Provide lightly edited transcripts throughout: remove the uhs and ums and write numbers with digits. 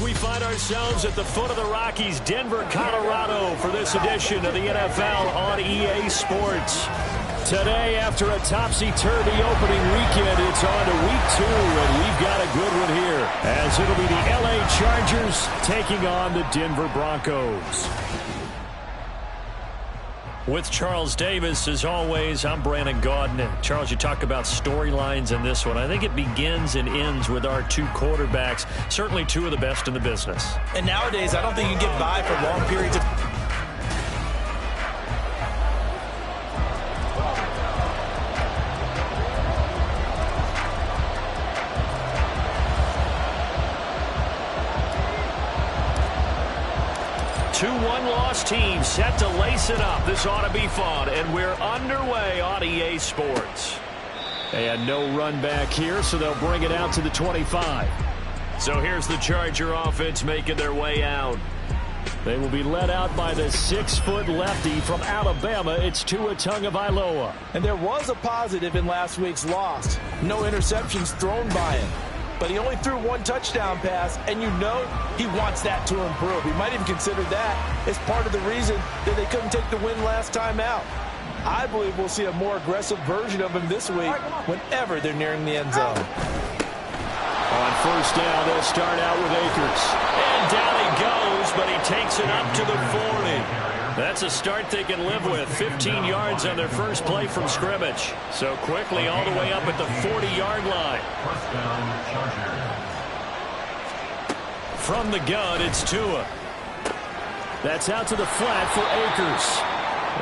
We find ourselves at the foot of the Rockies, Denver, Colorado, for this edition of the NFL on EA Sports. Today, after a topsy-turvy opening weekend, it's on to week 2, and we've got a good one here, as it'll be the LA Chargers taking on the Denver Broncos. With Charles Davis, as always, I'm Brandon Gaudin. Charles, you talk about storylines in this one. I think it begins and ends with our two quarterbacks, certainly two of the best in the business. And nowadays, I don't think you can get by for long periods of 2-1 loss team set to lace it up. This ought to be fun, and we're underway on EA Sports. And no run back here, so they'll bring it out to the 25. So here's the Charger offense making their way out. They will be led out by the 6-foot lefty from Alabama. It's Tua Tagovailoa. And there was a positive in last week's loss. No interceptions thrown by him. But he only threw one touchdown pass, and you know he wants that to improve. He might even consider that as part of the reason that they couldn't take the win last time out. I believe we'll see a more aggressive version of him this week whenever they're nearing the end zone. On first down, they'll start out with Akers. And down he goes, but he takes it up to the 40. That's a start they can live with. 15 yards on their first play from scrimmage. So quickly all the way up at the 40-yard line. From the gun, it's Tua. That's out to the flat for Akers.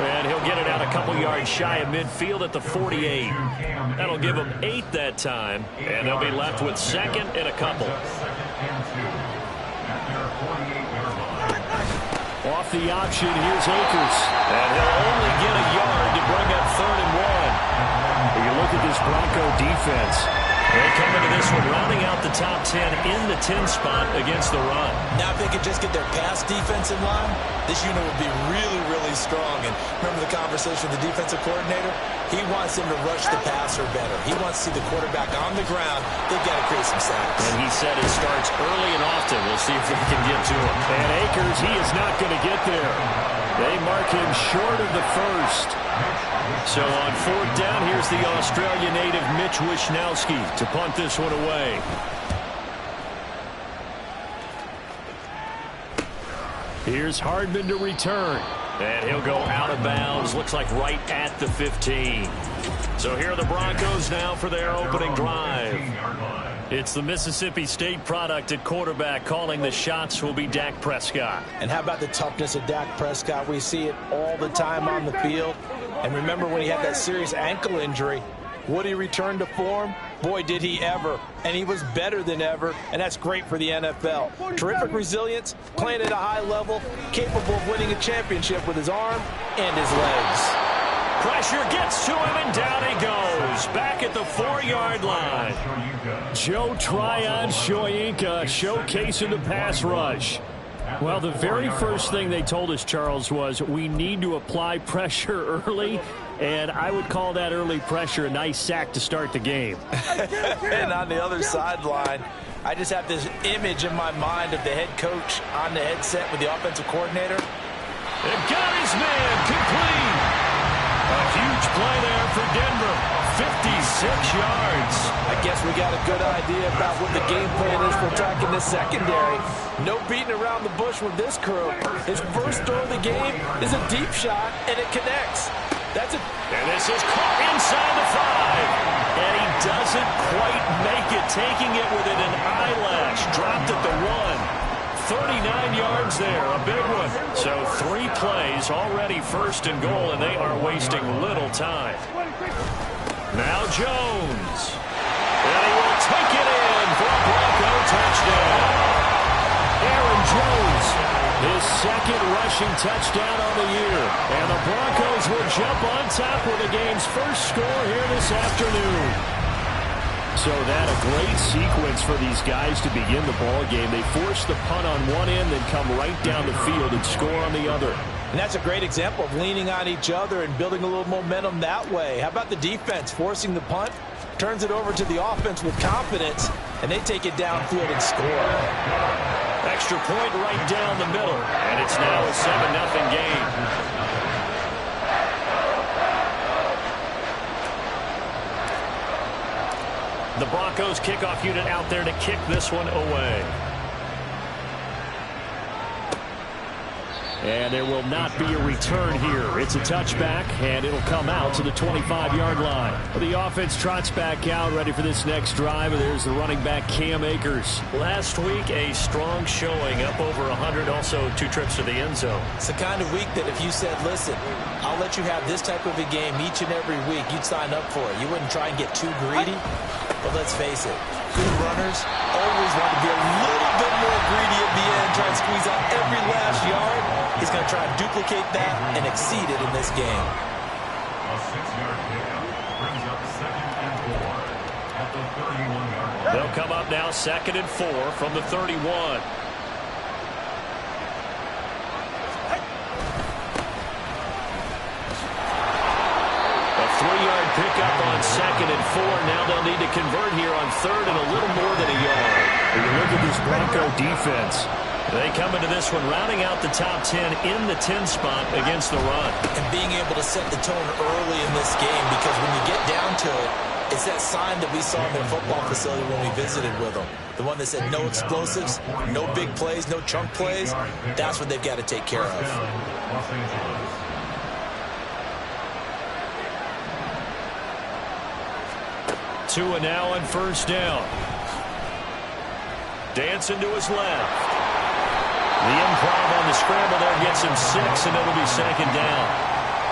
And he'll get it out a couple yards shy of midfield at the 48. That'll give them 8 that time. And they'll be left with second and a couple. Off the option, here's Akers. And he'll only get a yard to bring up 3rd and 1. When you look at this Bronco defense, they come into this one rounding out the top 10 in the 10 spot against the run. Now if they could just get their pass defense in line, this unit would be really, really strong. And remember the conversation with the defensive coordinator? He wants them to rush the passer better. He wants to see the quarterback on the ground. They've got to create some sacks. And he said it starts early and often. We'll see if they can get to him. And Akers, he is not going to get there. They mark him short of the first. So on 4th down, here's the Australia native Mitch Wishnowsky to punt this one away. Here's Hardman to return. And he'll go out of bounds. Looks like right at the 15. So here are the Broncos now for their opening drive. It's the Mississippi State product at quarterback. Calling the shots will be Dak Prescott. And how about the toughness of Dak Prescott? We see it all the time on the field. And remember when he had that serious ankle injury, would he return to form? Boy, did he ever. And he was better than ever, and that's great for the NFL. Terrific resilience, playing at a high level, capable of winning a championship with his arm and his legs. Pressure gets to him, and down he goes. Back at the 4-yard line. Joe Tryon-Shoyinka showcasing the pass rush. Well, the very first thing they told us, Charles, was we need to apply pressure early, and I would call that early pressure a nice sack to start the game. And on the other sideline, I just have this image in my mind of the head coach on the headset with the offensive coordinator. They've got his man complete. A huge play there for Denver. 56 yards. I guess we got a good idea about what the game plan is for attacking this secondary. No beating around the bush with this crew. His first throw of the game is a deep shot, and it connects. And this is caught inside the 5. And he doesn't quite make it, taking it within an eyelash. Dropped at the 1. 39 yards there, a big one. So 3 plays, already 1st and goal, and they are wasting little time. Now Jones. And he will take it in for a Bronco touchdown. Aaron Jones, his 2nd rushing touchdown on the year. And the Broncos will jump on top with the game's first score here this afternoon. So that a great sequence for these guys to begin the ball game. They force the punt on one end, then come right down the field and score on the other. And that's a great example of leaning on each other and building a little momentum that way. How about the defense forcing the punt, turns it over to the offense with confidence, and they take it downfield and score. Extra point right down the middle, and it's now a 7-0 game. The Broncos kickoff unit out there to kick this one away. And there will not be a return here. It's a touchback, and it'll come out to the 25-yard line. The offense trots back out, ready for this next drive. And there's the running back, Cam Akers. Last week, a strong showing, up over 100, also 2 trips to the end zone. It's the kind of week that if you said, listen, I'll let you have this type of a game each and every week, you'd sign up for it. You wouldn't try and get too greedy. But let's face it, good runners always want to be a little bit more greedy at the end, try and squeeze out every last yard. He's going to try and duplicate that and exceed it in this game. A 6-yard pickup brings up 2nd and 4 at the 31-yard line. They'll come up now 2nd and 4 from the 31. A 3-yard pickup on 2nd and 4. Now they'll need to convert here on 3rd and a little more than a yard. When you look at this Bronco defense, they come into this one rounding out the top 10 in the 10 spot against the run. And being able to set the tone early in this game, because when you get down to it, it's that sign that we saw in their football facility when we visited with them. The one that said no explosives, no big plays, no chunk plays. That's what they've got to take care of. Tua now on 1st down. Dancing to his left. The improv on the scramble there gets him 6, and it'll be 2nd down.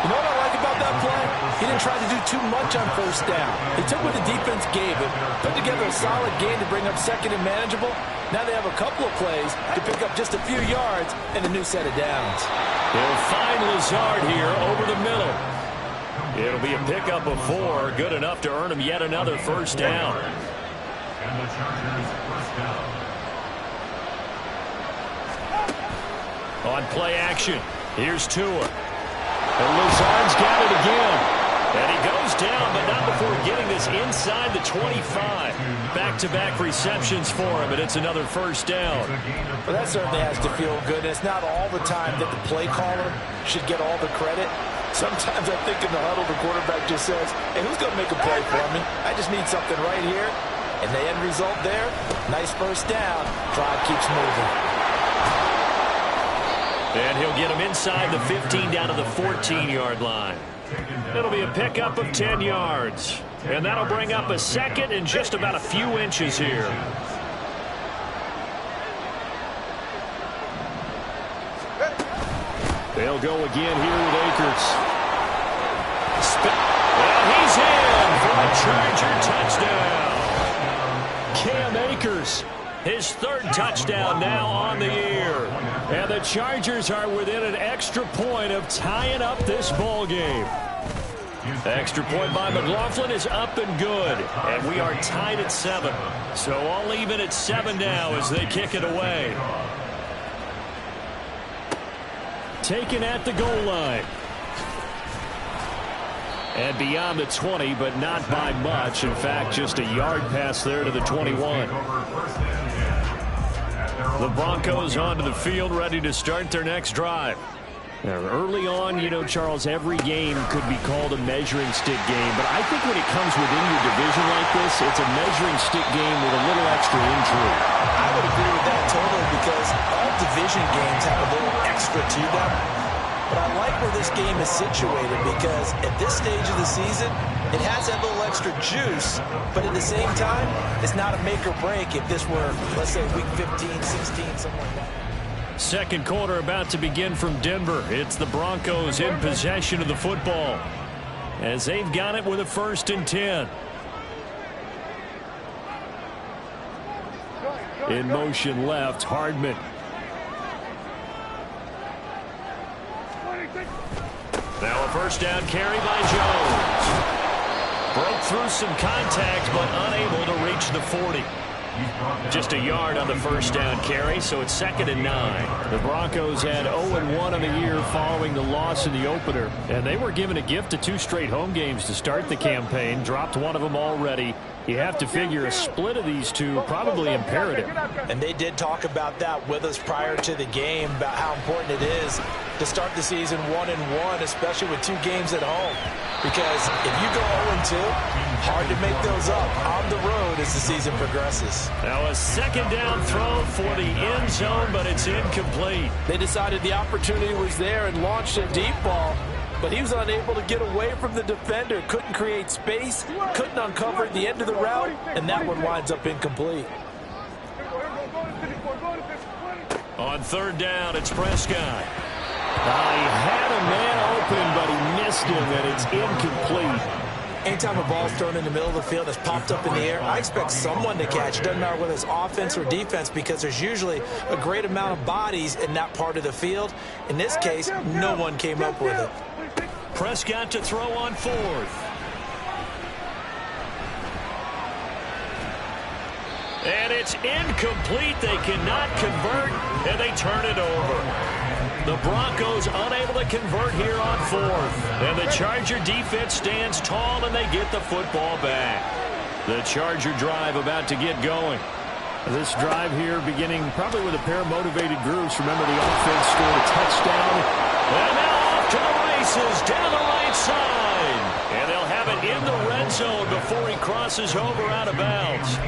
You know what I like about that play? He didn't try to do too much on 1st down. He took what the defense gave him, put together a solid game to bring up 2nd and manageable. Now they have a couple of plays to pick up just a few yards and a new set of downs. They'll find Lazard here over the middle. It'll be a pickup of 4, good enough to earn him yet another 1st down. And the Chargers 1st down. On play action, here's Tua. And Lazard's got it again. And he goes down, but not before getting this inside the 25. Back-to-back receptions for him, and it's another 1st down. Well, that certainly has to feel good. It's not all the time that the play caller should get all the credit. Sometimes I think in the huddle, the quarterback just says, hey, who's going to make a play for me? I just need something right here. And the end result there, nice 1st down. Drive keeps moving. And he'll get him inside the 15 down to the 14-yard line. It'll be a pickup of 10 yards. And that'll bring up a 2nd and just about a few inches here. They'll go again here with Akers. And he's in for a Charger touchdown. Cam Akers, his 3rd touchdown now on the year. And the Chargers are within an extra point of tying up this ball game. Extra point by McLaughlin is up and good. And we are tied at 7. So all even at 7 now as they kick it away. Taken at the goal line. And beyond the 20, but not by much. In fact, just a yard pass there to the 21. The Broncos onto the field, ready to start their next drive. Now, early on, you know, Charles, every game could be called a measuring stick game. But I think when it comes within your division like this, it's a measuring stick game with a little extra intrigue. I would agree with that totally, because all division games have a little extra to them. But I like where this game is situated, because at this stage of the season, it has that little extra juice, but at the same time, it's not a make or break if this were, let's say, week 15, 16, something like that. 2nd quarter about to begin from Denver. It's the Broncos in possession of the football, as they've got it with a 1st and 10. In motion left, Hardman. Now a 1st down carry by Jones. Broke through some contact, but unable to reach the 40. Just a yard on the first down carry, so it's 2nd and 9. The Broncos had 0-1 on the year following the loss in the opener, and they were given a gift of 2 straight home games to start the campaign. Dropped one of them already. You have to figure a split of these two probably imperative. And they did talk about that with us prior to the game, about how important it is to start the season 1-1, especially with 2 games at home. Because if you go 0-2, hard to make those up on the road as the season progresses. Now a 2nd down throw for the end zone, but it's incomplete. They decided the opportunity was there and launched a deep ball, but he was unable to get away from the defender, couldn't create space, couldn't uncover the end of the route, and that one winds up incomplete. On 3rd down, it's Prescott. He had a man open, but he missed him, and it's incomplete. Anytime a ball's thrown in the middle of the field that's popped up in the air, I expect someone to catch. It doesn't matter whether it's offense or defense, because there's usually a great amount of bodies in that part of the field. In this case, no one came up with it. Prescott to throw on 4th. And it's incomplete. They cannot convert, and they turn it over. The Broncos unable to convert here on 4th. And the Charger defense stands tall, and they get the football back. The Charger drive about to get going. This drive here beginning probably with a pair of motivated groups. Remember, the offense scored a touchdown. And now off to the races down the right side. And they'll have it in the red zone before he crosses over out of bounds.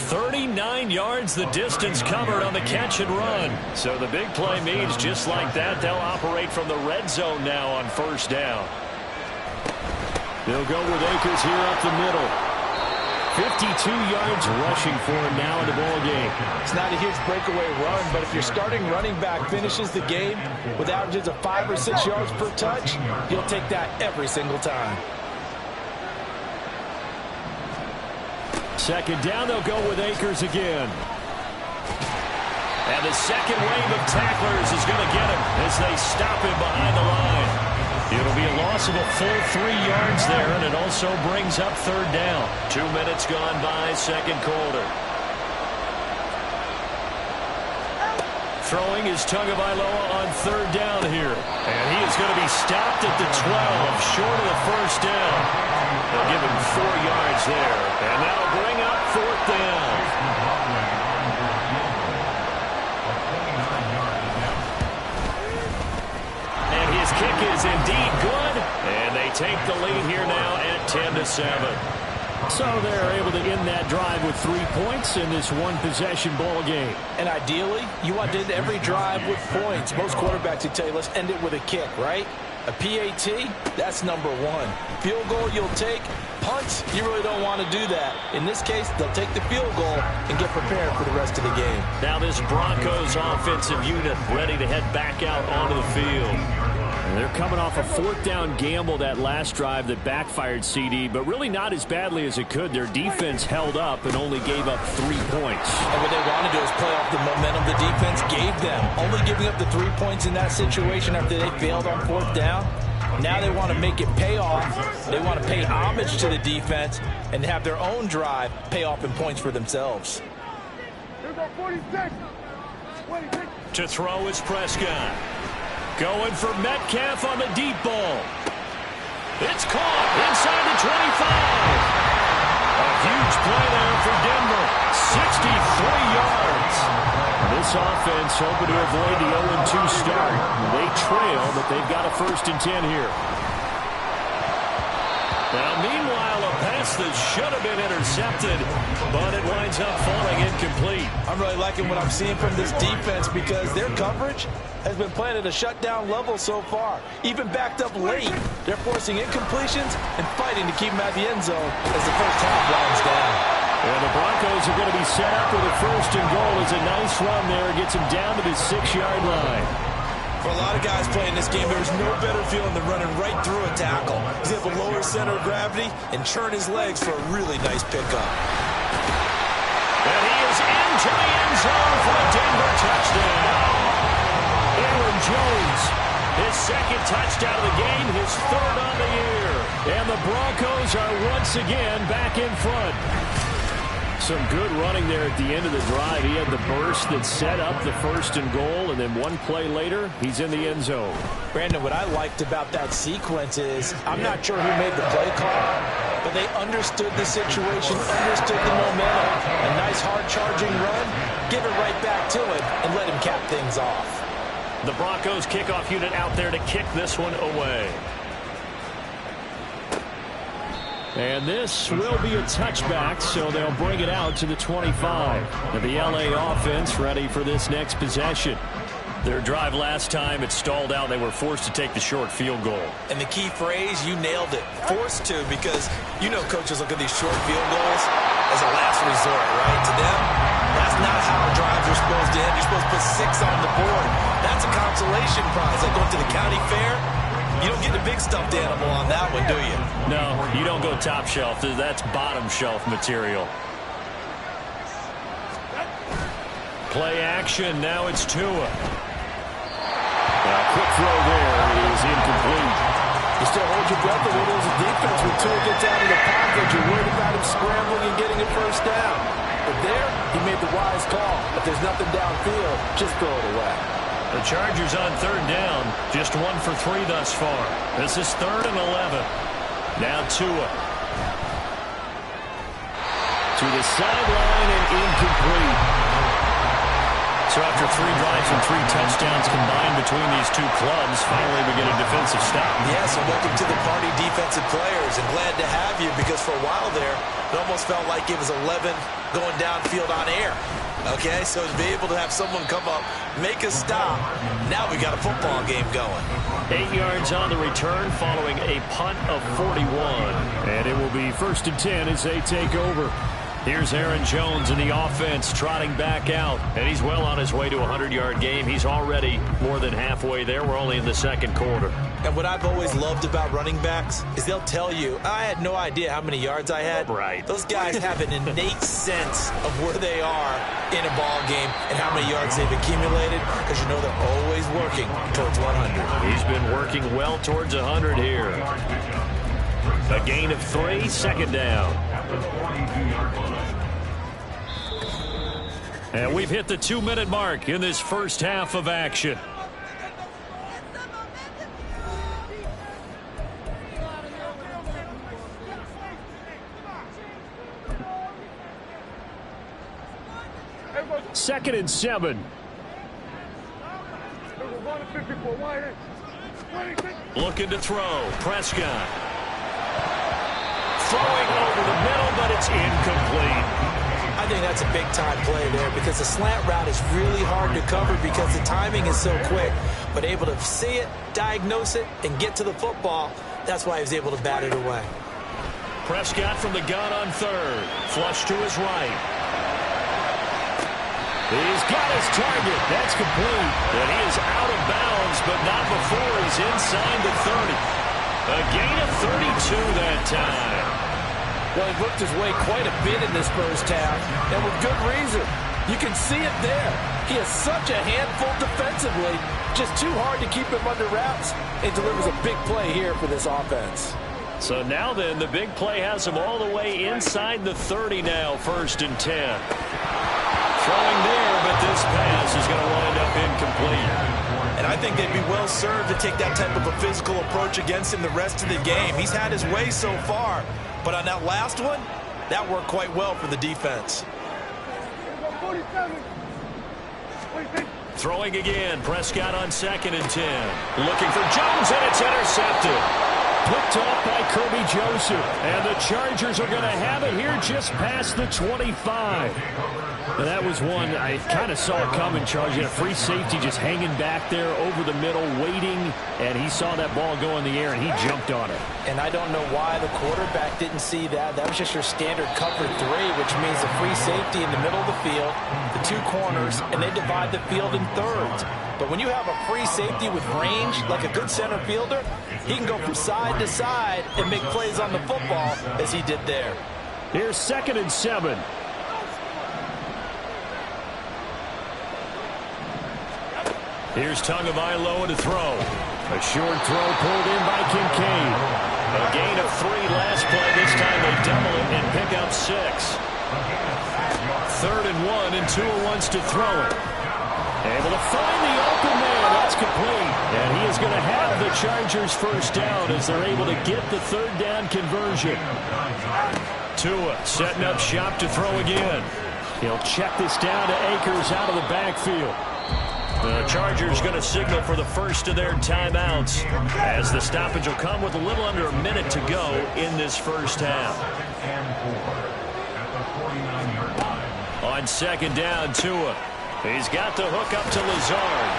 39 yards the distance covered on the catch and run. So the big play means just like that, they'll operate from the red zone now on 1st down. They'll go with Akers here up the middle. 52 yards rushing for him now in the ball game. It's not a huge breakaway run, but if your starting running back finishes the game with averages of 5 or 6 yards per touch, you'll take that every single time. 2nd down, they'll go with Akers again. And the second wave of tacklers is going to get him as they stop him behind the line. It'll be a loss of a full 3 yards there, and it also brings up 3rd down. 2 minutes gone by, 2nd quarter. Throwing is Tagovailoa on 3rd down here. And he is going to be stopped at the 12, short of the 1st down. They'll give him 4 yards there, and that'll bring up 4th down. And his kick is indeed good, and they take the lead here now at 10-7. So they're able to end that drive with 3 points in this one-possession ball game. And ideally, you want to end every drive with points. Most quarterbacks would tell you, let's end it with a kick, right? A PAT, that's number 1. Field goal you'll take. Punts, you really don't want to do that. In this case, they'll take the field goal and get prepared for the rest of the game. Now this Broncos offensive unit ready to head back out onto the field. And they're coming off a 4th down gamble that last drive that backfired, CD, but really not as badly as it could. Their defense held up and only gave up 3 points. And what they want to do is play off the momentum the defense gave them. Only giving up the 3 points in that situation after they failed on 4th down. Now they want to make it pay off. They want to pay homage to the defense and have their own drive pay off in points for themselves. To throw is Prescott. Going for Metcalf on the deep ball. It's caught inside the 25. A huge play there for Denver. 63 yards. This offense hoping to avoid the 0-2 start. They trail, but they've got a 1st and 10 here. Now, meanwhile, a pass that should have been intercepted, but it winds up falling incomplete. I'm really liking what I'm seeing from this defense because their coverage has been playing at a shutdown level so far. Even backed up late, they're forcing incompletions and fighting to keep them out of the end zone as the first half winds down. And the Broncos are going to be set up with a 1st and goal. It's a nice run there. Gets him down to the 6-yard line. For a lot of guys playing this game, there's no better feeling than running right through a tackle. He's able to lower center of gravity and churn his legs for a really nice pickup. And he is into the end zone for a Denver touchdown. Aaron Jones, his 2nd touchdown of the game, his 3rd on the year. And the Broncos are once again back in front. Some good running there at the end of the drive. He had the burst that set up the 1st and goal, and then one play later, he's in the end zone. Brandon, what I liked about that sequence is I'm not sure who made the play call, but they understood the situation, understood the momentum. A nice hard charging run, give it right back to him, and let him cap things off. The Broncos kickoff unit out there to kick this one away. And this will be a touchback, so they'll bring it out to the 25. And the LA offense ready for this next possession. Their drive last time, it stalled out. They were forced to take the short field goal. And the key phrase, you nailed it. Forced to, because you know coaches look at these short field goals as a last resort, right? To them, that's not how drives are supposed to end. You're supposed to put 6 on the board. That's a consolation prize. Like going to the county fair, you don't get the big stuffed animal on that one, do you? No, you don't go top shelf. That's bottom shelf material. Play action. Now it's Tua. Quick throw there is incomplete. You still hold your breath a little as a defense when Tua gets out of the pocket. You're worried about him scrambling and getting a first down. But there, he made the wise call. If there's nothing downfield, just throw it away. The Chargers on 3rd down. Just 1 for 3 thus far. This is 3rd and 11. Now Tua. To the sideline and incomplete. So after 3 drives and 3 touchdowns combined between these two clubs, finally we get a defensive stop. Yes, and welcome to the party, defensive players. And glad to have you, because for a while there, it almost felt like it was 11 going downfield on air. Okay, so to be able to have someone come up, make a stop, now we got a football game going. 8 yards on the return following a punt of 41. And it will be 1st and 10 as they take over. Here's Aaron Jones in the offense trotting back out. And he's well on his way to a 100-yard game. He's already more than halfway there. We're only in the 2nd quarter. And what I've always loved about running backs is they'll tell you, I had no idea how many yards I had. Right. Those guys have an innate sense of where they are in a ball game and how many yards they've accumulated, because you know they're always working towards 100. He's been working well towards 100 here. A gain of 3, 2nd down. And we've hit the 2-minute mark in this first half of action. Second and 7. Looking to throw. Prescott. Throwing over the middle, but it's incomplete. I think that's a big-time play there, because the slant route is really hard to cover because the timing is so quick. But able to see it, diagnose it, and get to the football, that's why he was able to bat it away. Prescott from the gun on 3rd. Flush to his right. He's got his target. That's complete. And he is out of bounds, but not before he's inside the 30. A gain of 32 that time. Well, he worked his way quite a bit in this first half, and with good reason. You can see it there. He has such a handful defensively, just too hard to keep him under wraps, and delivers a big play here for this offense. So now then, the big play has him all the way inside the 30 now, 1st and 10. Throwing there, but this pass is going to wind up incomplete. And I think they'd be well served to take that type of a physical approach against him the rest of the game. He's had his way so far, but on that last one, that worked quite well for the defense. Throwing again, Prescott on 2nd and 10. Looking for Jones, and it's intercepted. Picked off by Kirby Joseph. And the Chargers are going to have it here just past the 25. Now that was one I kind of saw it coming, Charles. You had a free safety just hanging back there over the middle, waiting, and he saw that ball go in the air, and he jumped on it. And I don't know why the quarterback didn't see that. That was just your standard cover 3, which means a free safety in the middle of the field, the 2 corners, and they divide the field in thirds. But when you have a free safety with range, like a good center fielder, he can go from side to side and make plays on the football as he did there. Here's 2nd and 7. Here's Tagovailoa to throw. A short throw pulled in by Kincaid. A gain of 3 last play. This time they double it and pick up 6. Third and 1, and Tua wants to throw it. Able to find the open man. That's complete. And he is going to have the Chargers first down as they're able to get the third down conversion. Tua setting up shop to throw again. He'll check this down to Akers out of the backfield. The Chargers going to signal for the first of their timeouts as the stoppage will come with a little under a minute to go in this first half. On second down, Tua. He's got the hook up to Lazard.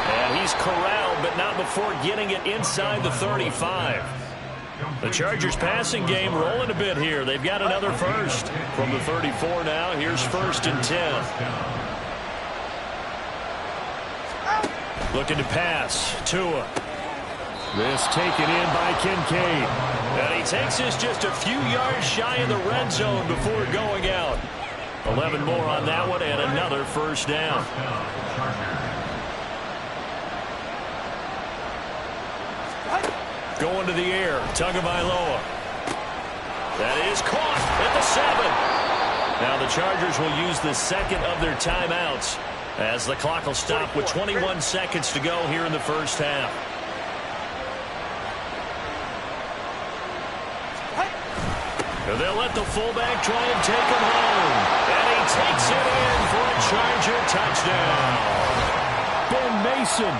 And he's corralled, but not before getting it inside the 35. The Chargers passing game rolling a bit here. They've got another first. From the 34 now, here's first and 10. Looking to pass. Tua. This taken in by Kincaid. And he takes this just a few yards shy of the red zone before going out. 11 more on that one and another first down. Going to the air. Tagovailoa. That is caught at the 7. Now the Chargers will use the second of their timeouts as the clock will stop with 21 seconds to go here in the first half. And they'll let the fullback try and take him home. And he takes it in for a Charger touchdown. Ben Mason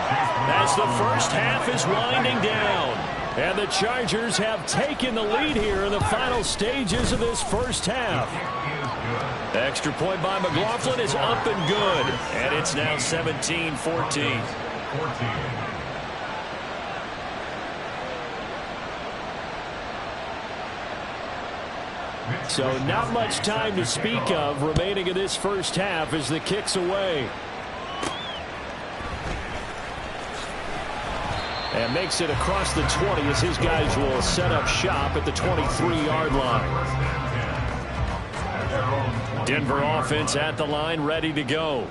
as the first half is winding down. And the Chargers have taken the lead here in the final stages of this first half. Extra point by McLaughlin is up and good. And it's now 17-14. So not much time to speak of remaining in this first half as the kick's away. And makes it across the 20 as his guys will set up shop at the 23-yard line. Denver offense at the line, ready to go.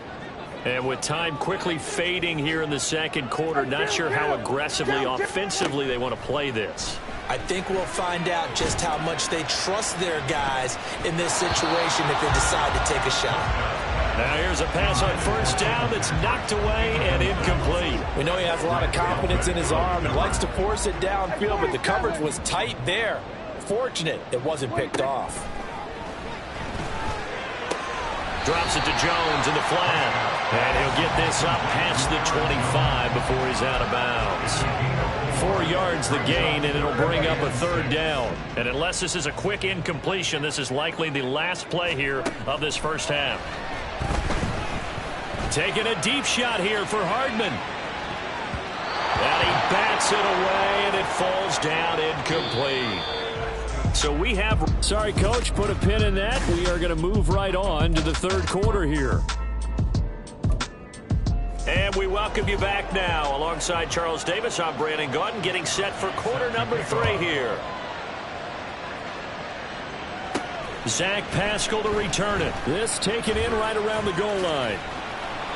And with time quickly fading here in the second quarter, not sure how aggressively, offensively they want to play this. I think we'll find out just how much they trust their guys in this situation if they decide to take a shot. Now here's a pass on first down that's knocked away and incomplete. We know he has a lot of confidence in his arm and likes to force it downfield, but the coverage was tight there. Fortunate it wasn't picked off. Drops it to Jones in the flat. And he'll get this up past the 25 before he's out of bounds. 4 yards the gain, and it'll bring up a third down. And unless this is a quick incompletion, this is likely the last play here of this first half. Taking a deep shot here for Hardman. And he bats it away, and it falls down incomplete. So we have... Sorry, Coach, put a pin in that. We are going to move right on to the third quarter here. And we welcome you back now. Alongside Charles Davis, I'm Brandon Gaudin, getting set for quarter number 3 here. Zach Pascal to return it. This taken in right around the goal line.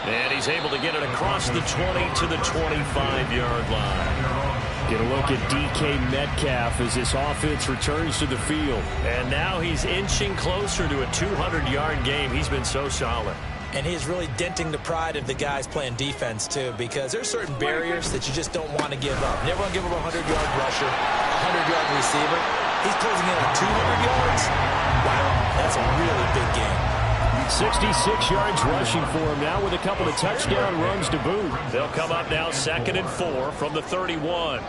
And he's able to get it across the 20 to the 25-yard line. Get a look at DK Metcalf as this offense returns to the field. And now he's inching closer to a 200-yard game. He's been so solid. And he's really denting the pride of the guys playing defense, too, because there's certain barriers that you just don't want to give up. Never want to give up a 100-yard rusher, a 100-yard receiver. He's closing in on 200 yards. Wow, that's a really big game. 66 yards rushing for him now with a couple of touchdown runs to boot. They'll come up now 2nd and 4 from the 31.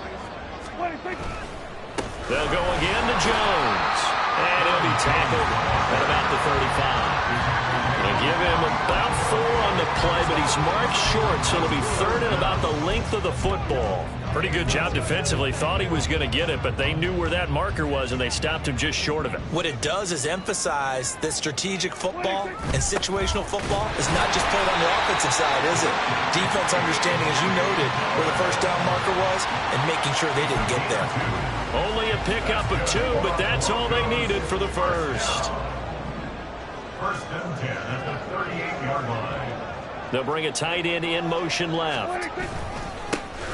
They'll go again to Jones. And he'll be tackled at about the 35. They'll give him about 4 on the play, but he's marked short, so it'll be 3rd and about the length of the football. Pretty good job defensively. Thought he was going to get it, but they knew where that marker was, and they stopped him just short of it. What it does is emphasize that strategic football and situational football is not just played on the offensive side, is it? Defense understanding, as you noted, where the first down marker was and making sure they didn't get there. Only a pickup of 2, but that's all they needed for the first. First and 10 at the 38-yard line. They'll bring a tight end in motion left.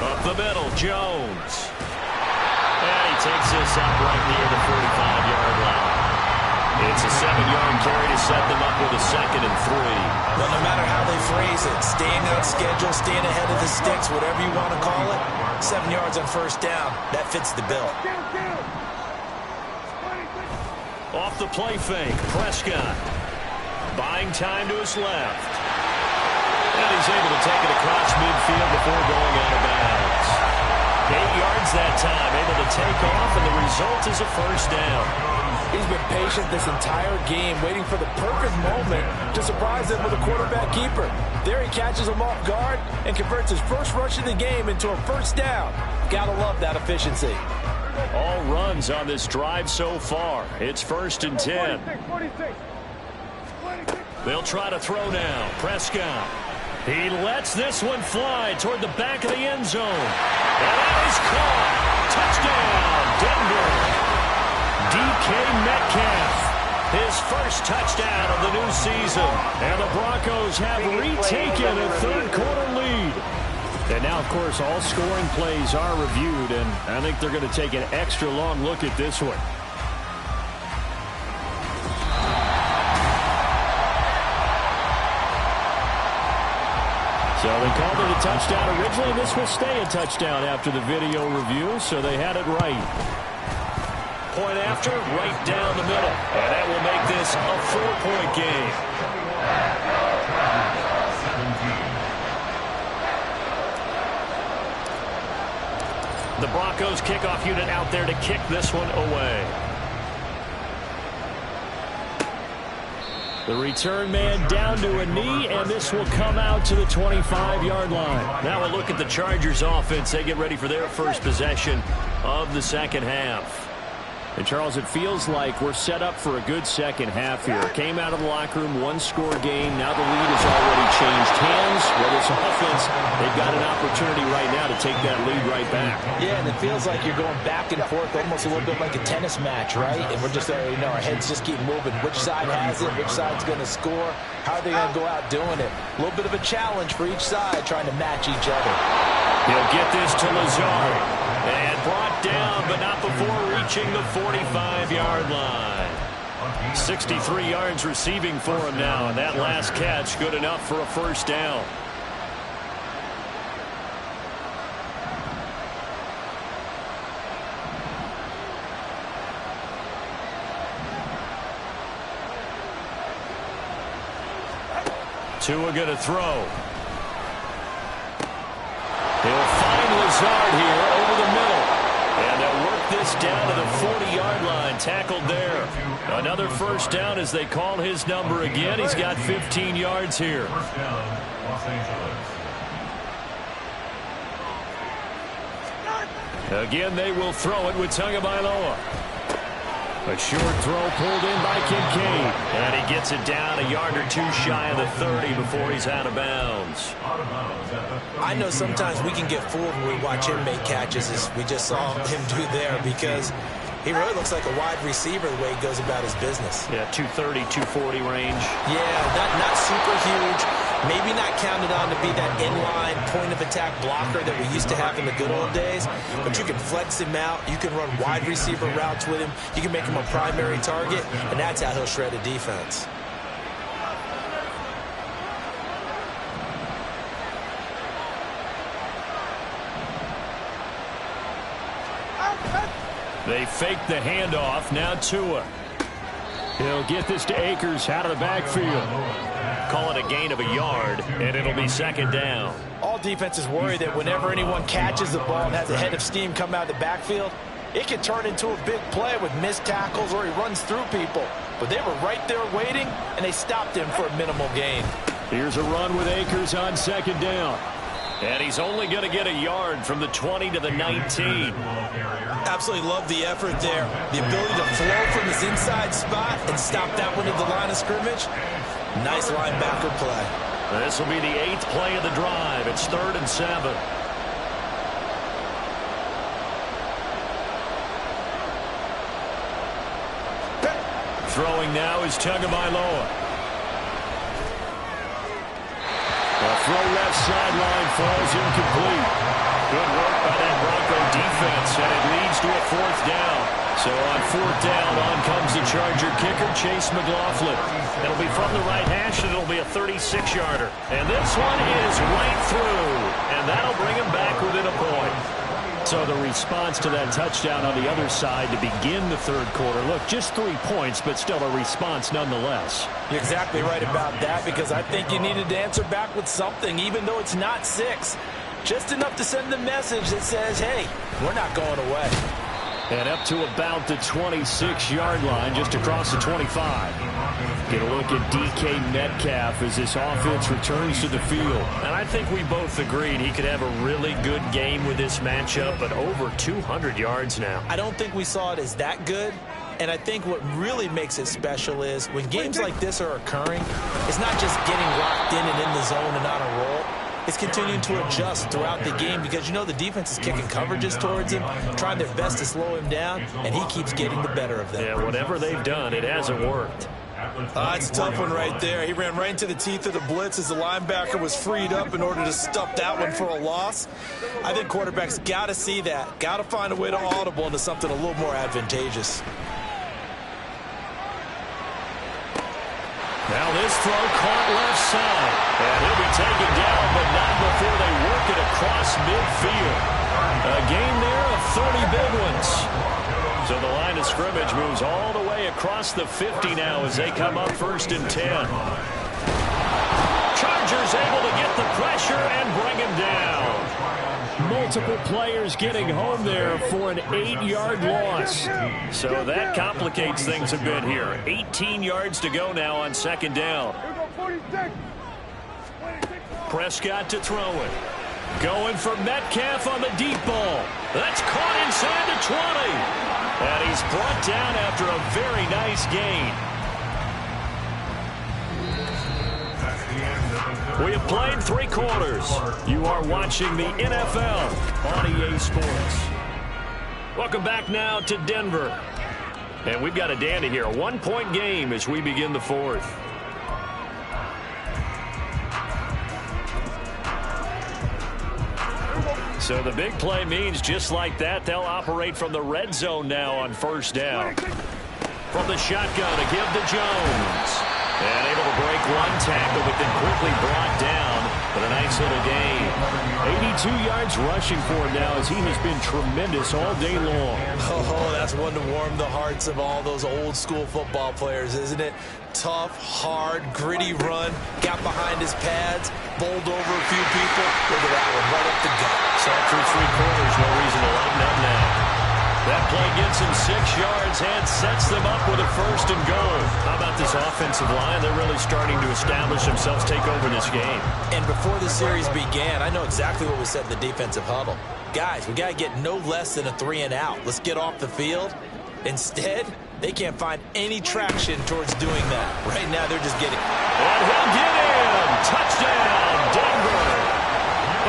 Up the middle, Jones. And he takes this up right near the 45-yard line. It's a 7-yard carry to set them up with a 2nd and 3. Well, no matter how they phrase it, staying on schedule, staying ahead of the sticks, whatever you want to call it, 7 yards on first down, that fits the bill. Off the play fake, Prescott. Buying time to his left. And he's able to take it across midfield before going out of bounds. 8 yards that time, able to take off, and the result is a first down. He's been patient this entire game, waiting for the perfect moment to surprise them with a quarterback keeper. There he catches him off guard and converts his first rush of the game into a first down. Gotta love that efficiency. All runs on this drive so far. It's 1st and 10. They'll try to throw now. Prescott. He lets this one fly toward the back of the end zone. And that is caught. Touchdown, Denver. DK Metcalf. His first touchdown of the new season. And the Broncos have retaken a third-quarter lead. And now, of course, all scoring plays are reviewed, and I think they're going to take an extra long look at this one. So they called it a touchdown originally. This will stay a touchdown after the video review, so they had it right. Point after, right down the middle. And that will make this a 4-point game. The Broncos kickoff unit out there to kick this one away. The return man down to a knee, and this will come out to the 25-yard line. Now we'll look at the Chargers offense. They get ready for their first possession of the second half. And, Charles, it feels like we're set up for a good second half here. Came out of the locker room, one-score game. Now the lead has already changed hands. Well, this offense, they've got an opportunity right now to take that lead right back. Yeah, and it feels like you're going back and forth almost a little bit like a tennis match, right? And we're just, our heads just keep moving. Which side has it? Which side's going to score? How are they going to go out doing it? A little bit of a challenge for each side trying to match each other. He'll get this to Lazard. And brought down, but not before reaching the 45-yard line. 63 yards receiving for him now, and that last catch good enough for a first down. Tua going to throw. He'll find Lazard here over the middle. And they'll work this down to the 40-yard line. Tackled there. Another first down as they call his number again. He's got 15 yards here. First down, Los Angeles. Again, they will throw it with Tagovailoa. A short throw pulled in by Kincaid. And he gets it down a yard or two shy of the 30 before he's out of bounds. I know sometimes we can get fooled when we watch him make catches, as we just saw him do there, because he really looks like a wide receiver the way he goes about his business. Yeah, 230, 240 range. Yeah, not super huge. Maybe not counted on to be that inline point-of-attack blocker that we used to have in the good old days, but you can flex him out. You can run wide receiver routes with him. You can make him a primary target, and that's how he'll shred a defense. They fake the handoff. Now Tua. He'll get this to Akers out of the backfield. Call it a gain of a yard, and it'll be second down. All defenses worry that whenever anyone catches the ball and has a head of steam come out of the backfield, it can turn into a big play with missed tackles or he runs through people. But they were right there waiting, and they stopped him for a minimal gain. Here's a run with Akers on second down. And he's only going to get a yard from the 20 to the 19. Absolutely love the effort there. The ability to flow from his inside spot and stop that one at the line of scrimmage. Nice linebacker play. This will be the 8th play of the drive. It's 3rd and 7. Throwing now is Tagovailoa. The throw left sideline falls incomplete. Good work by that Bronco defense, and it leads to a 4th down. So on fourth down, on comes the Charger kicker, Chase McLaughlin. It'll be from the right hash, and it'll be a 36-yarder. And this one is right through, and that'll bring him back within a point. So the response to that touchdown on the other side to begin the third quarter. Look, just 3 points, but still a response nonetheless. You're exactly right about that, because I think you needed to answer back with something, even though it's not 6. Just enough to send the message that says, hey, we're not going away. And up to about the 26-yard line, just across the 25. Get a look at DK Metcalf as this offense returns to the field. And I think we both agreed he could have a really good game with this matchup, but over 200 yards now. I don't think we saw it as that good. And I think what really makes it special is when games like this are occurring, it's not just getting locked in and in the zone and on a roll. It's continuing to adjust throughout the game because, you know, the defense is kicking coverages towards him, trying their best to slow him down, and he keeps getting the better of them. Yeah, whatever they've done, it hasn't worked. It's a tough one right there. He ran right into the teeth of the blitz as the linebacker was freed up in order to stuff that one for a loss. I think quarterbacks got to see that, got to find a way to audible into something a little more advantageous. Now this throw caught left side. And he'll be taken down, but not before they work it across midfield. A gain there of 30 big ones. So the line of scrimmage moves all the way across the 50 now as they come up 1st and 10. Chargers able to get the pressure and bring him down. Multiple players getting home there for an 8-yard loss. So that complicates things a bit here. 18 yards to go now on 2nd down. Prescott to throw it. Going for Metcalf on the deep ball. That's caught inside the 20. And he's brought down after a very nice gain. We have played 3 quarters. You are watching the NFL on EA Sports. Welcome back now to Denver. And we've got a dandy here. A 1-point game as we begin the 4th. So the big play means just like that, they'll operate from the red zone now on 1st down. From the shotgun, a give to Jones. And able to break one tackle, but then quickly brought down. But a nice little gain. 82 yards rushing for him now as he has been tremendous all day long. Oh, that's one to warm the hearts of all those old school football players, isn't it? Tough, hard, gritty run. Got behind his pads, bowled over a few people. Look at that one, right up the gut. So through 3 quarters, no reason to lighten up now. That play gets him 6 yards and sets them up with a 1st and goal. How about this offensive line? They're really starting to establish themselves, take over this game. And before the series began, I know exactly what we said in the defensive huddle. Guys, we got to get no less than a 3 and out. Let's get off the field. Instead, they can't find any traction towards doing that. Right now, they're just getting... And he'll get in! Touchdown, Denver!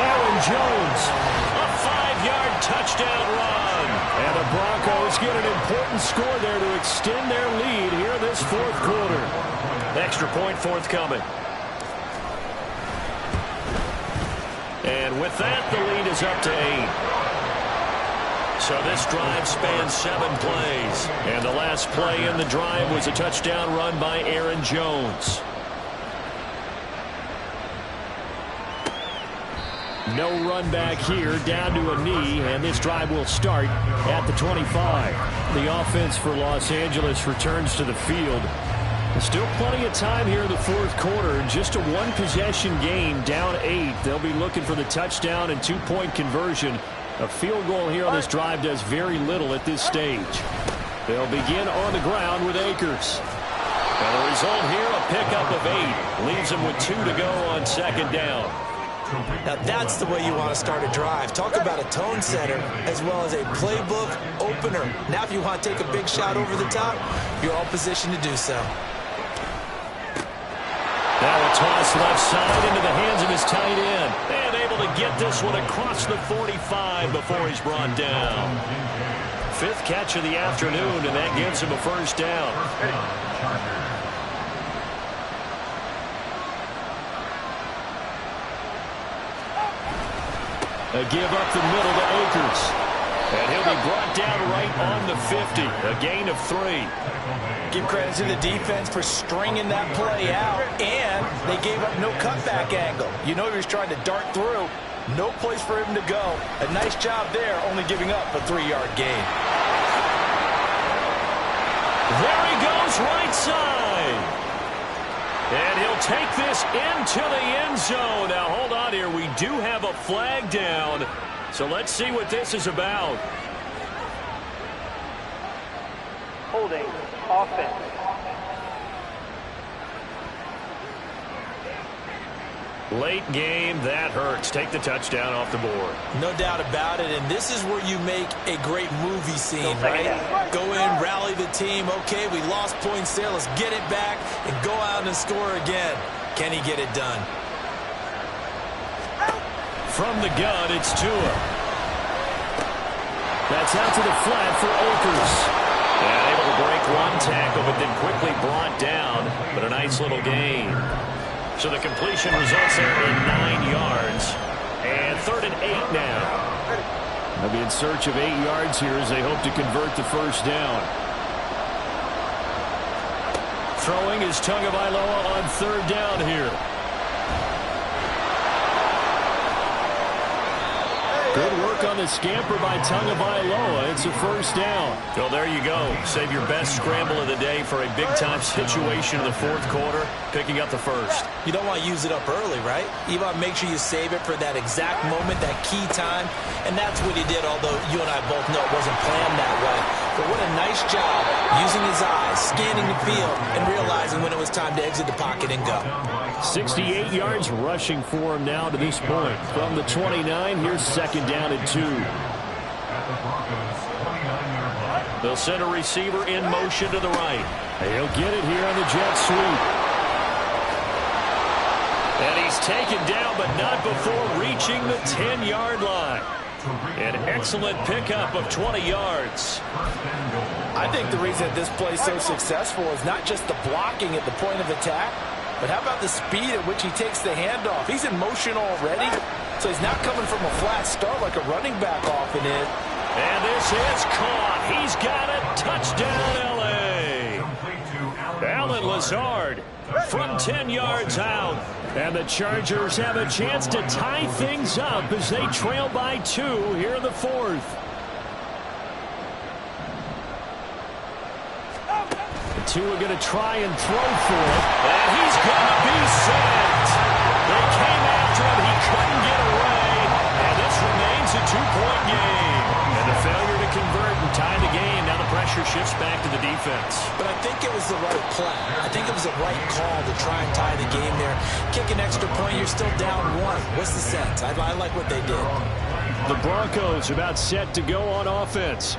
Aaron Jones, a 5-yard touchdown run. And the Broncos get an important score there to extend their lead here in this 4th quarter. Extra point forthcoming. And with that, the lead is up to 8. So this drive spans 7 plays. And the last play in the drive was a touchdown run by Aaron Jones. No run back here, down to a knee, and this drive will start at the 25. The offense for Los Angeles returns to the field. Still plenty of time here in the 4th quarter. Just a 1-possession game, down 8. They'll be looking for the touchdown and 2-point conversion. A field goal here on this drive does very little at this stage. They'll begin on the ground with Akers. And the result here, a pickup of 8. Leaves them with 2 to go on 2nd down. Now that's the way you want to start a drive. Talk about a tone setter as well as a playbook opener. Now if you want to take a big shot over the top, you're all positioned to do so. Now a toss left side into the hands of his tight end. And able to get this one across the 45 before he's brought down. 5th catch of the afternoon, and that gives him a 1st down. A give up the middle to Akers. And he'll be brought down right on the 50. A gain of 3. Give credit to the defense for stringing that play out, and they gave up no cutback angle. You know he was trying to dart through. No place for him to go. A nice job there, only giving up a 3-yard gain. There he goes right side. And he'll take this into the end zone. Now, hold on here. We do have a flag down. So let's see what this is about. Holding. Offense. Late game, that hurts. Take the touchdown off the board. No doubt about it, and this is where you make a great movie scene, right? Go in, rally the team. Okay, we lost points there. Let's get it back and go out and score again. Can he get it done? From the gun, it's Tua. That's out to the flat for Oakers. Yeah, able to break one tackle, but then quickly brought down. But a nice little gain. So the completion results there in 9 yards. And 3rd and 8 now. They'll be in search of 8 yards here as they hope to convert the first down. Throwing is Tagovailoa on 3rd down here. Good work on the scamper by Tagovailoa. It's a first down. Well, there you go. Save your best scramble of the day for a big-time situation in the 4th quarter, picking up the first. You don't want to use it up early, right? You want to make sure you save it for that exact moment, that key time. And that's what he did, although you and I both know it wasn't planned that way. But what a nice job using his eyes, scanning the field, and realizing when it was time to exit the pocket and go. 68 yards rushing for him now to this point. From the 29, here's 2nd down and 2. They'll send a receiver in motion to the right. He'll get it here on the jet sweep. And he's taken down, but not before reaching the 10-yard line. An excellent pickup of 20 yards. I think the reason that this play is so successful is not just the blocking at the point of attack, but how about the speed at which he takes the handoff? He's in motion already, so he's not coming from a flat start like a running back often is. And this is caught. He's got it. Touchdown, L.A. Allen Lazard from 10 yards out. And the Chargers have a chance to tie things up as they trail by 2 here in the 4th. The 2 are going to try and throw for it. And he's going to be sacked. They came after him. He couldn't get away. And this remains a 2-point game. And the failure to convert and tie the game. Now the pressure shifts back to the defense. But I think it was the right play. I think it was the right call to try and tie the game there. Kick an extra point, you're still down 1. What's the sense? I like what they did. The Broncos about set to go on offense.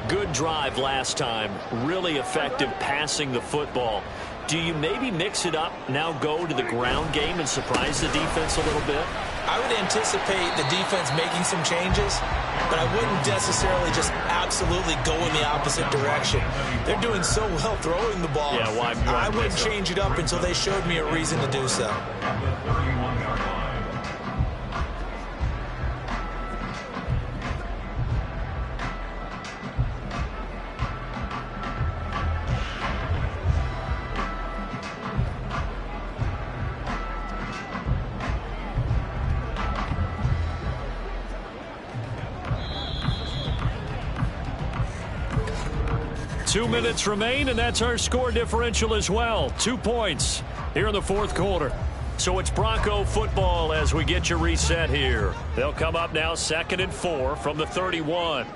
Good drive last time. Really effective passing the football. Do you maybe mix it up, now go to the ground game and surprise the defense a little bit? I would anticipate the defense making some changes, but I wouldn't necessarily just absolutely go in the opposite direction. They're doing so well throwing the ball. Yeah, why I wouldn't change it up until they showed me a reason to do so. 2 minutes remain, and that's our score differential as well. 2 points here in the 4th quarter. So it's Bronco football as we get you reset here. They'll come up now 2nd and 4 from the 31.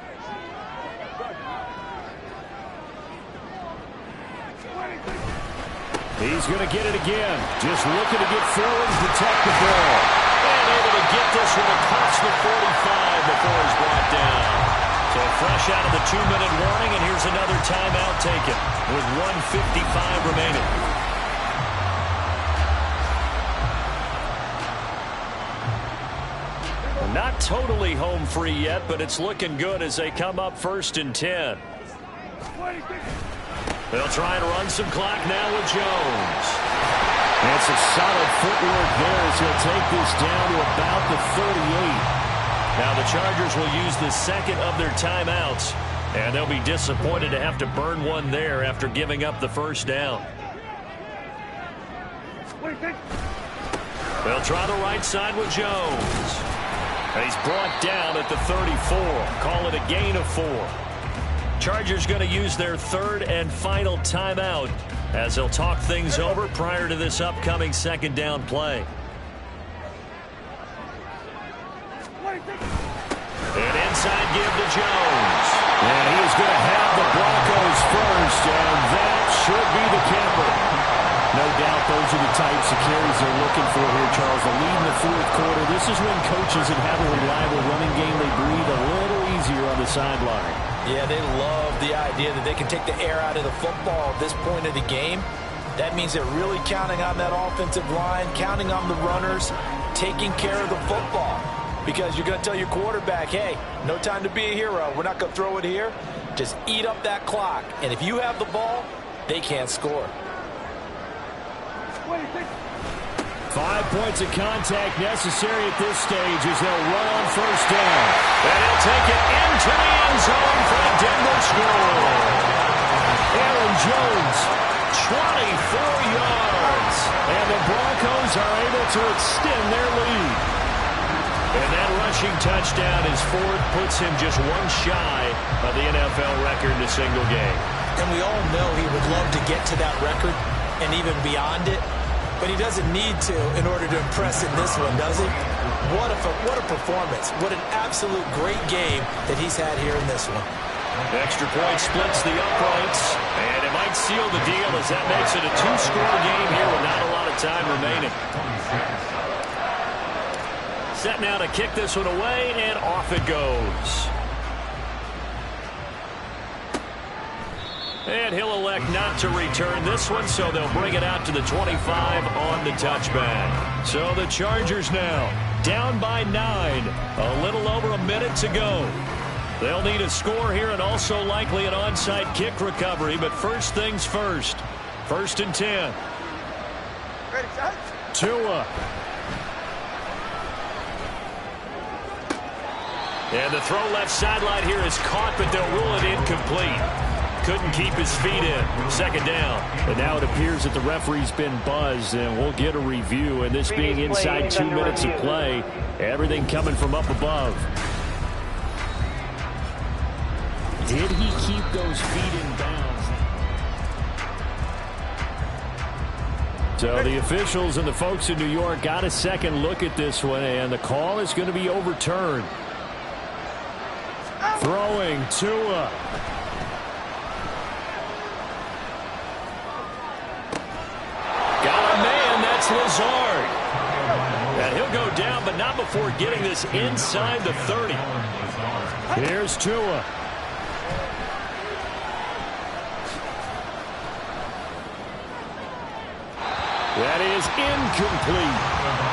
He's going to get it again. Just looking to get forward and protect the ball. And able to get this one across the 45 before he's brought down. So fresh out of the 2-minute warning, and here's another timeout taken with 1:55 remaining. Not totally home free yet, but it's looking good as they come up 1st and 10. They'll try and run some clock now with Jones. And it's a solid footwork there as he'll take this down to about the 38. Now the Chargers will use the second of their timeouts, and they'll be disappointed to have to burn one there after giving up the first down. They'll try the right side with Jones. He's brought down at the 34. Call it a gain of 4. Chargers going to use their third and final timeout as they'll talk things over prior to this upcoming second down play. An inside give to Jones. And he is going to have the Broncos first, and that should be the camper. No doubt those are the types of carries they're looking for here, Charles. The lead in the fourth quarter. This is when coaches that have a reliable running game, they breathe a little easier on the sideline. Yeah, they love the idea that they can take the air out of the football at this point of the game. That means they're really counting on that offensive line, counting on the runners, taking care of the football. Because you're going to tell your quarterback, hey, no time to be a hero. We're not going to throw it here. Just eat up that clock. And if you have the ball, they can't score. 5 points of contact necessary at this stage as they'll run on first down. And he'll take it into the end zone for a Denver score. Aaron Jones, 24 yards. And the Broncos are able to extend their lead. And that rushing touchdown, his fourth, puts him just one shy of the NFL record in a single game. And we all know he would love to get to that record and even beyond it. But he doesn't need to in order to impress in this one, does he? What a performance. What an absolute great game that he's had here in this one. Extra point splits the uprights, and it might seal the deal as that makes it a two-score game here with not a lot of time remaining. Set now to kick this one away, and off it goes. And he'll elect not to return this one, so they'll bring it out to the 25 on the touchback. So the Chargers now down by 9. A little over a minute to go. They'll need a score here and also likely an onside kick recovery, but first things first. 1st and 10. Tua. And the throw left sideline here is caught, but they'll rule it incomplete. Couldn't keep his feet in. Second down. And now it appears that the referee's been buzzed, and we'll get a review. And this being inside 2 minutes of play, everything coming from up above. Did he keep those feet in bounds? So the officials and the folks in New York got a second look at this one, and the call is going to be overturned. Throwing Tua. Lazard. And he'll go down, but not before getting this inside the 30. Here's Tua. That is incomplete.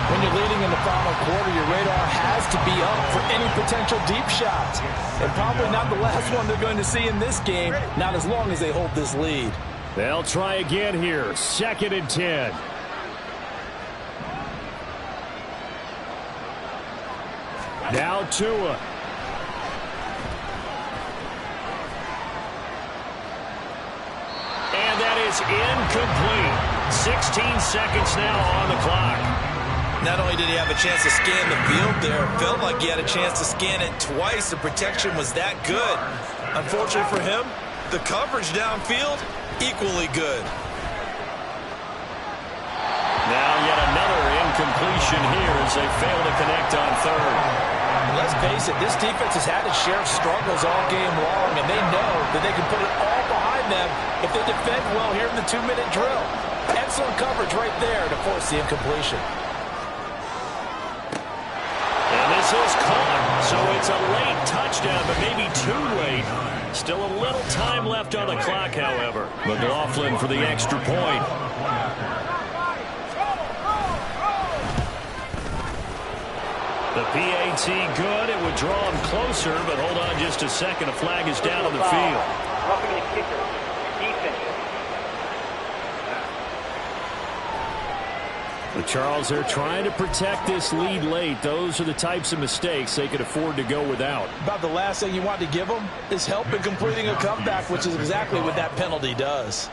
When you're leading in the final quarter, your radar has to be up for any potential deep shots. And probably not the last one they're going to see in this game, not as long as they hold this lead. They'll try again here. 2nd and 10. Now Tua. And that is incomplete. 16 seconds now on the clock. Not only did he have a chance to scan the field there, it felt like he had a chance to scan it twice. The protection was that good. Unfortunately for him, the coverage downfield, equally good. Now yet another incompletion here as they fail to connect on third. Let's face it, this defense has had its share of struggles all game long, and they know that they can put it all behind them if they defend well here in the 2-minute drill. Excellent coverage right there to force the incompletion. And this is caught, so it's a late touchdown, but maybe too late. Still a little time left on the clock, however. McLaughlin for the extra point. The PAT good. It would draw him closer, but hold on just a second. A flag is down on the field. Roughing the kicker. Defense. But Charles, they're trying to protect this lead late. Those are the types of mistakes they could afford to go without. About the last thing you want to give them is help in completing a comeback, which is exactly what that penalty does.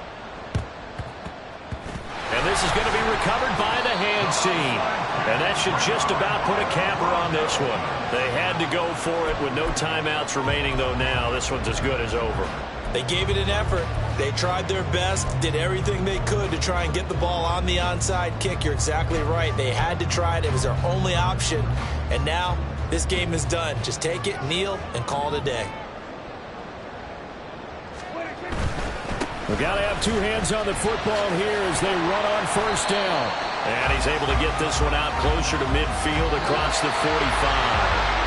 And this is going to be recovered by the hands team. And that should just about put a capper on this one. They had to go for it with no timeouts remaining, though. Now this one's as good as over. They gave it an effort. They tried their best, did everything they could to try and get the ball on the onside kick. You're exactly right. They had to try it. It was their only option. And now this game is done. Just take it, kneel, and call it a day. We've got to have two hands on the football here as they run on first down. And he's able to get this one out closer to midfield across the 45.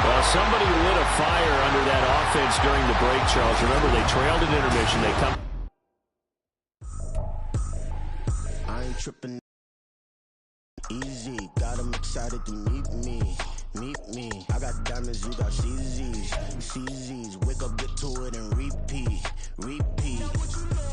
Well, somebody lit a fire under that offense during the break, Charles. Remember, they trailed at intermission. They come. I ain't tripping easy. Got them excited to meet me. Meet me. I got diamonds, you got CZs. CZs. Wake up, get to it, and repeat. Repeat.